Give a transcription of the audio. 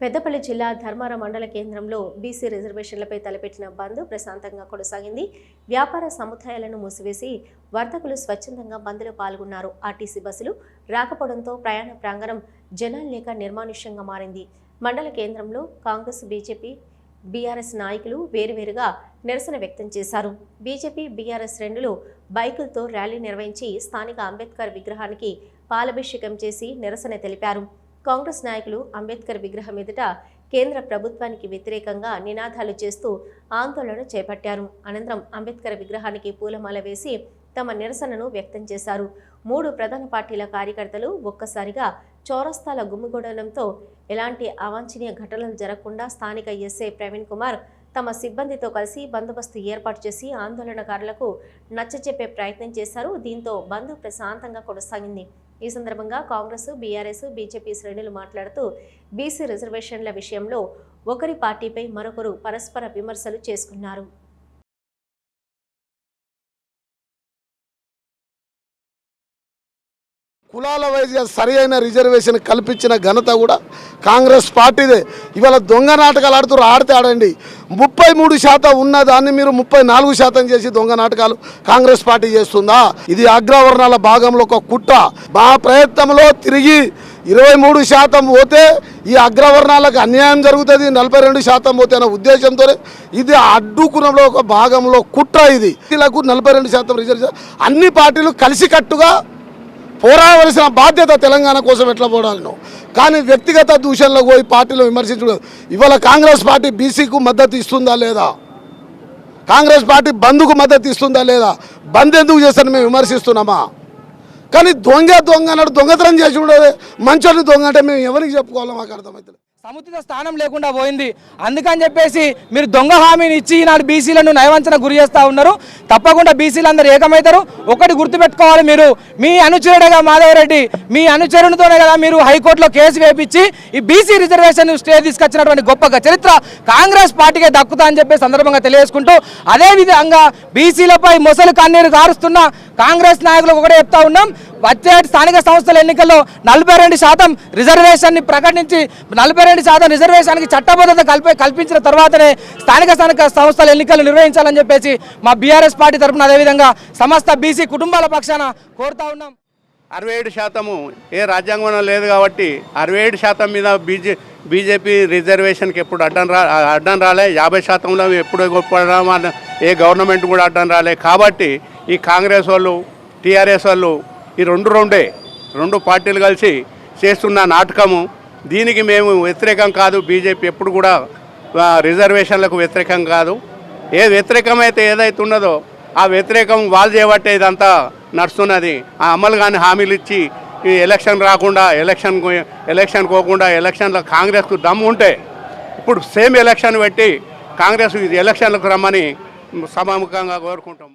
పెద్దపల్లి జిల్లా ధర్మారం మండల కేంద్రంలో బీసీ రిజర్వేషన్లపై తలపెట్టిన బంద్ ప్రశాంతంగా కొనసాగింది. వ్యాపార సముదాయాలను మూసివేసి వర్తకులు స్వచ్ఛందంగా బంద్లో పాల్గొన్నారు. ఆర్టీసీ బస్సులు రాకపోవడంతో ప్రయాణ ప్రాంగణం జనాలు లేక నిర్మానుష్యంగా మారింది. మండల కేంద్రంలో కాంగ్రెస్, బీజేపీ, బీఆర్ఎస్ నాయకులు వేరువేరుగా నిరసన వ్యక్తం చేశారు. బీజేపీ, బీఆర్ఎస్ శ్రేణులు బైకులతో ర్యాలీ నిర్వహించి స్థానిక అంబేద్కర్ విగ్రహానికి పాలాభిషేకం చేసి నిరసన తెలిపారు. కాంగ్రెస్ నాయకులు అంబేద్కర్ విగ్రహం ఎదుట కేంద్ర ప్రభుత్వానికి వ్యతిరేకంగా నినాదాలు చేస్తూ ఆందోళన చేపట్టారు. అనంతరం అంబేద్కర్ విగ్రహానికి పూలమాల వేసి తమ నిరసనను వ్యక్తం చేశారు. 3 ప్రధాన పార్టీల కార్యకర్తలు ఒక్కసారిగా చౌరస్తాల గుమిగూడడంతో ఎలాంటి అవాంఛనీయ ఘటనలు జరగకుండా స్థానిక ఎస్ఐ ప్రవీణ్ కుమార్ తమ సిబ్బందితో కలిసి బందోబస్తు ఏర్పాటు చేసి ఆందోళనకారులకు నచ్చచెప్పే ప్రయత్నం చేశారు. దీంతో బంద్ ప్రశాంతంగా కొనసాగింది. ఈ సందర్భంగా కాంగ్రెస్, బీఆర్ఎస్, బీజేపీ శ్రేణులు మాట్లాడుతూ బీసీ రిజర్వేషన్ల విషయంలో ఒకరి పార్టీపై మరొకరు పరస్పర విమర్శలు చేసుకున్నారు. కులాల వైజ్గా సరి అయిన రిజర్వేషన్ కల్పించిన ఘనత కూడా కాంగ్రెస్ పార్టీదే. ఇవాళ దొంగ నాటకాలు ఆడితే ఆడండి. 33% ఉన్నదాన్ని మీరు 34% చేసి దొంగ నాటకాలు కాంగ్రెస్ పార్టీ చేస్తుందా? ఇది అగ్రవర్ణాల భాగంలో ఒక కుట్ర. మా ప్రయత్నంలో తిరిగి 23% పోతే ఈ అగ్రవర్ణాలకు అన్యాయం జరుగుతుంది, 42% పోతే అనే ఉద్దేశంతో ఇది అడ్డుకునంలో ఒక భాగంలో కుట్ర. ఇది వీళ్ళకు 42% రిజర్వేషన్ అన్ని పార్టీలు కలిసికట్టుగా పోరాడవలసిన బాధ్యత తెలంగాణ కోసం ఎట్లా పోరాడను. కానీ వ్యక్తిగత దూషణలకు పోయి పార్టీలు విమర్శించడం. ఇవాళ కాంగ్రెస్ పార్టీ బీసీకు మద్దతు ఇస్తుందా లేదా? కాంగ్రెస్ పార్టీ బంద్కు మద్దతు ఇస్తుందా లేదా? బంద్ ఎందుకు చేస్తాను మేము విమర్శిస్తున్నామా? కానీ దొంగ అన్నాడు, దొంగతనం చేసి ఉండేది. మంచోని దొంగ అంటే మేము ఎవరికి చెప్పుకోవాలో మాకు అర్థమవుతుంది. సముచిత స్థానం లేకుండా పోయింది. అందుకని చెప్పేసి మీరు దొంగ హామీని ఇచ్చి ఈనాడు బీసీలను నయవంచన గురి చేస్తూ ఉన్నారు. తప్పకుండా బీసీలు అందరూ ఏకమవుతారు. ఒకటి గుర్తుపెట్టుకోవాలి, మీరు మీ అనుచరుడుగా మాధవరెడ్డి, మీ అనుచరునితోనే కదా మీరు హైకోర్టులో కేసు వేపించి ఈ బీసీ రిజర్వేషన్ స్టే తీసుకొచ్చినటువంటి గొప్ప చరిత్ర కాంగ్రెస్ పార్టీకే దక్కుతా అని చెప్పి సందర్భంగా తెలియజేసుకుంటూ, అదేవిధంగా బీసీలపై మొసలు కన్నీరు కారుస్తున్న కాంగ్రెస్ నాయకులకు ఒకటే చెప్తా ఉన్నాం. వచ్చే స్థానిక సంస్థల ఎన్నికల్లో 42% రిజర్వేషన్ని ప్రకటించి 42% రిజర్వేషన్కి చట్టబద్ధత కల్పించిన తర్వాతనే స్థానిక సంస్థల ఎన్నికలు నిర్వహించాలని చెప్పేసి మా బీఆర్ఎస్ పార్టీ తరఫున అదేవిధంగా సమస్త బీసీ కుటుంబాల పక్షాన కోరుతా ఉన్నాం. 67% ఏ రాజ్యాంగంలో లేదు కాబట్టి 67% మీద బీజేపీ రిజర్వేషన్కి ఎప్పుడు అడ్డం రాలే. 50%లో ఎప్పుడు ఏ గవర్నమెంట్ కూడా అడ్డం రాలే. కాబట్టి ఈ కాంగ్రెస్ వాళ్ళు, టీఆర్ఎస్ వాళ్ళు ఈ రెండు పార్టీలు కలిసి చేస్తున్న నాటకము. దీనికి మేము వ్యతిరేకం కాదు. బీజేపీ ఎప్పుడు కూడా రిజర్వేషన్లకు వ్యతిరేకం కాదు. ఏ వ్యతిరేకమైతే ఏదైతే ఉన్నదో ఆ వ్యతిరేకం వాళ్ళు చేయబట్టే ఇదంతా నడుస్తున్నది. ఆ అమలు కానీ హామీలు ఇచ్చి ఈ ఎలక్షన్ రాకుండా ఎలక్షన్ పోకుండా ఎలక్షన్లో కాంగ్రెస్కు దమ్ము ఉంటే ఇప్పుడు సేమ్ ఎలక్షన్ పెట్టి కాంగ్రెస్ ఎలక్షన్లకు రమ్మని సభాముఖంగా కోరుకుంటాం.